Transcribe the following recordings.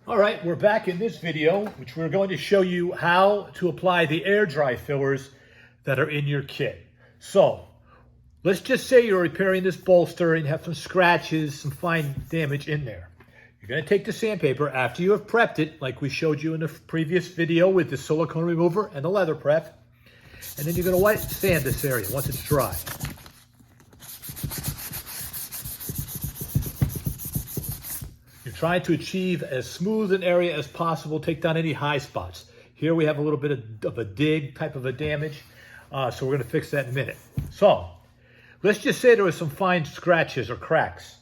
All right, we're back in this video, which we're going to show you how to apply the air dry fillers that are in your kit. So let's just say you're repairing this bolster and you have some scratches, some fine damage in there. You're going to take the sandpaper after you have prepped it, like we showed you in the previous video with the silicone remover and the leather prep. And then you're going to wet sand this area once it's dry. You're trying to achieve as smooth an area as possible, take down any high spots. Here we have a little bit of a dig type of a damage, so we're going to fix that in a minute. So let's just say there was some fine scratches or cracks.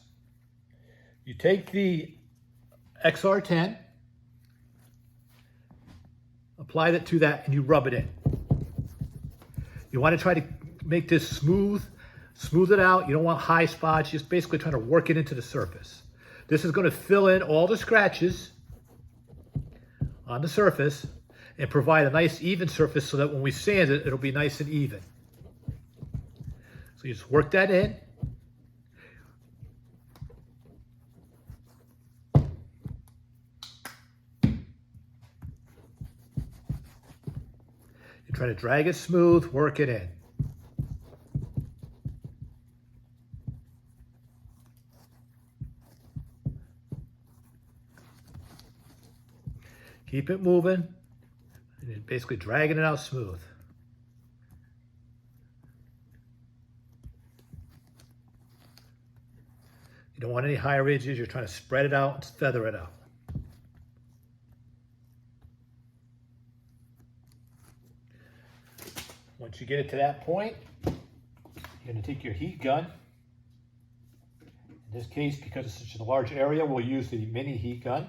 You take the XR10, apply that to that, and you rub it in. You want to try to make this smooth it out. You don't want high spots, just basically trying to work it into the surface. This is going to fill in all the scratches on the surface and provide a nice even surface so that when we sand it, it'll be nice and even. So you just work that in. You try to drag it smooth, work it in. Keep it moving, and you're basically dragging it out smooth. You don't want any high ridges, you're trying to spread it out and feather it out. Once you get it to that point, you're going to take your heat gun. In this case, because it's such a large area, we'll use the mini heat gun.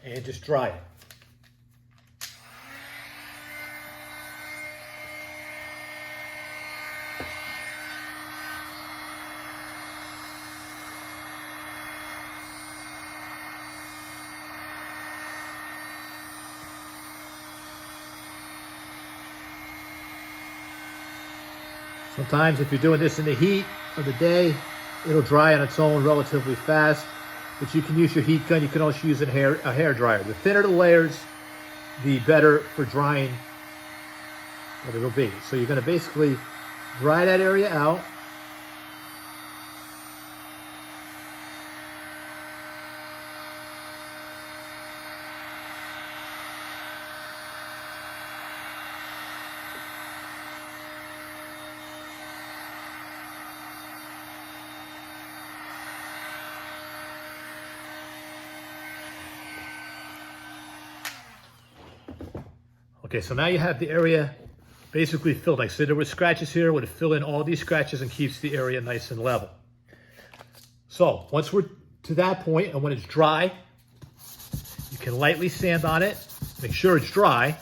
And just dry it. Sometimes if you're doing this in the heat of the day, it'll dry on its own relatively fast. But you can use your heat gun. You can also use a hair dryer. The thinner the layers, the better for drying what it'll be. So you're going to basically dry that area out. Okay, so now you have the area basically filled. Like I said, there were scratches here. Would fill in all these scratches and keeps the area nice and level. So once we're to that point, and when it's dry, you can lightly sand on it. Make sure it's dry.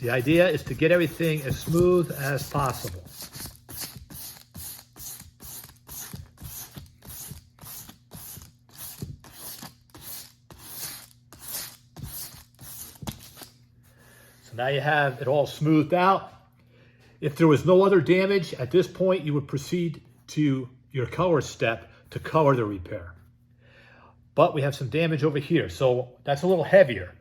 The idea is to get everything as smooth as possible. Now you have it all smoothed out. If there was no other damage, at this point you would proceed to your color step to color the repair. But we have some damage over here, so that's a little heavier.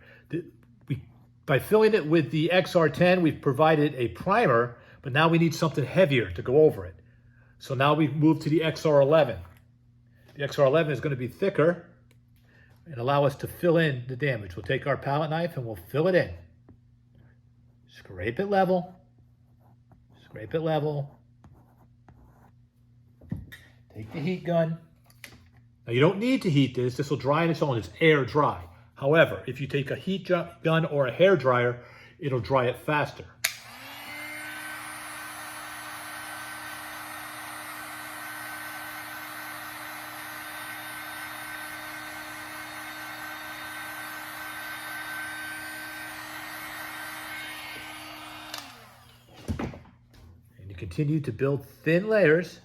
By filling it with the XR10, we've provided a primer, but now we need something heavier to go over it. So now we've moved to the XR11. The XR11 is going to be thicker and allow us to fill in the damage. We'll take our palette knife and we'll fill it in. Scrape it level, scrape it level. Take the heat gun. Now you don't need to heat this. This will dry on its own. It's air dry. However, if you take a heat gun or a hair dryer, it'll dry it faster. Continue to build thin layers.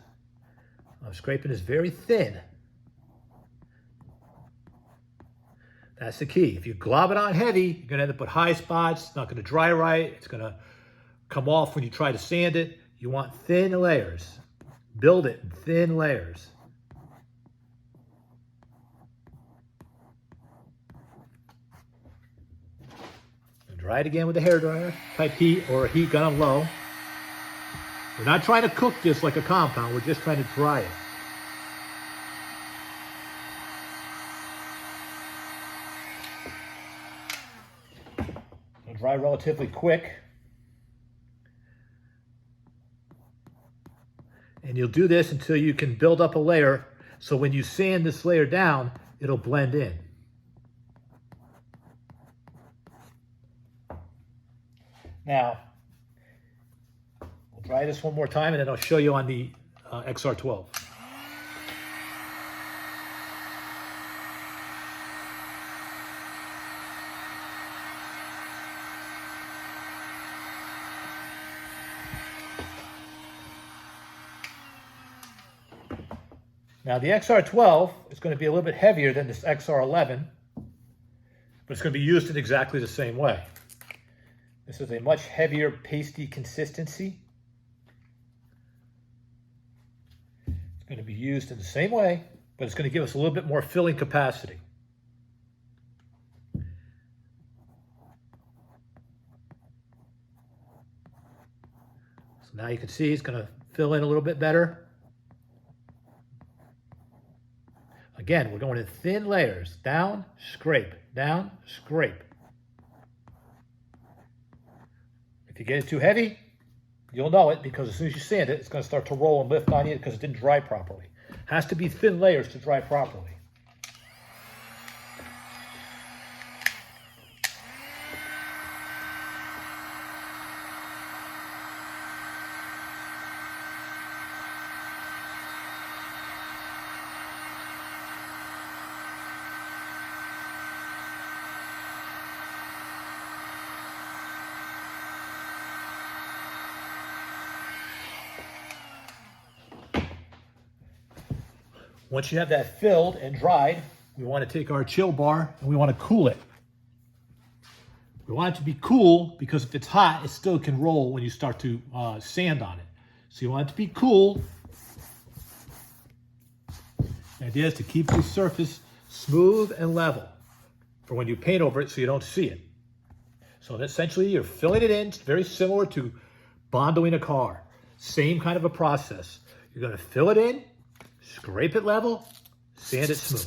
Scraping is very thin. That's the key. If you glob it on heavy, you're going to end up with high spots. It's not going to dry right. It's going to come off when you try to sand it. You want thin layers. Build it in thin layers. And dry it again with a hairdryer type heat or heat gun on low. We're not trying to cook this like a compound. We're just trying to dry it. It'll dry relatively quick. And you'll do this until you can build up a layer, so when you sand this layer down, it'll blend in. Now, we'll dry this one more time and then I'll show you on the XR12. Now the XR12 is going to be a little bit heavier than this XR11, but it's going to be used in exactly the same way. This is a much heavier pasty consistency. It's going to be used in the same way, but it's going to give us a little bit more filling capacity. So now you can see it's going to fill in a little bit better. Again, we're going in thin layers. Down, scrape. Down, scrape. If you get it too heavy, you'll know it because as soon as you sand it, it's going to start to roll and lift on you because it didn't dry properly. It has to be thin layers to dry properly. Once you have that filled and dried, we want to take our chill bar and we want to cool it. We want it to be cool because if it's hot, it still can roll when you start to sand on it. So you want it to be cool. The idea is to keep the surface smooth and level for when you paint over it so you don't see it. So essentially you're filling it in. It's very similar to bondoing a car. Same kind of a process. You're going to fill it in. Scrape it level, sand it smooth.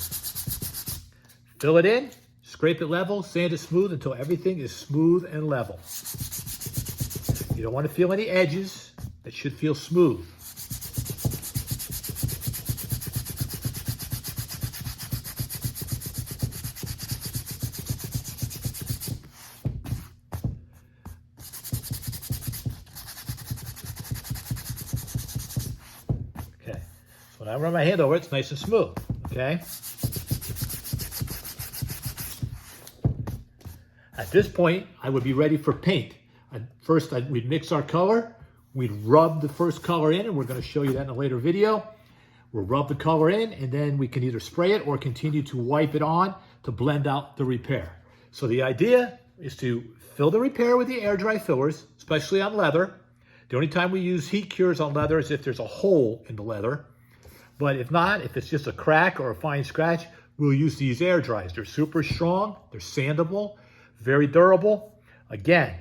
Fill it in, scrape it level, sand it smooth until everything is smooth and level. You don't want to feel any edges. It should feel smooth. When I run my hand over it, it's nice and smooth, okay? At this point, I would be ready for paint. First, we'd mix our color. We'd rub the first color in, and we're going to show you that in a later video. We'll rub the color in, and then we can either spray it or continue to wipe it on to blend out the repair. So the idea is to fill the repair with the air dry fillers, especially on leather. The only time we use heat cures on leather is if there's a hole in the leather. But if not, if it's just a crack or a fine scratch, we'll use these air dries. They're super strong, they're sandable, very durable. Again,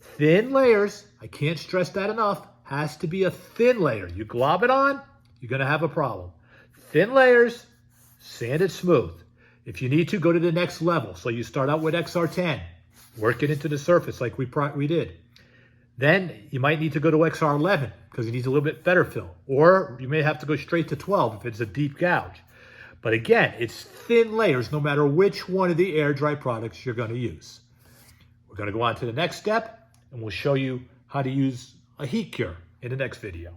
thin layers, I can't stress that enough, has to be a thin layer. You glob it on, you're gonna have a problem. Thin layers, sand it smooth. If you need to, go to the next level. So you start out with XR10, work it into the surface like we did. Then you might need to go to XR11 because it needs a little bit better fill. Or you may have to go straight to 12 if it's a deep gouge. But again, it's thin layers no matter which one of the air dry products you're going to use. We're going to go on to the next step and we'll show you how to use a heat cure in the next video.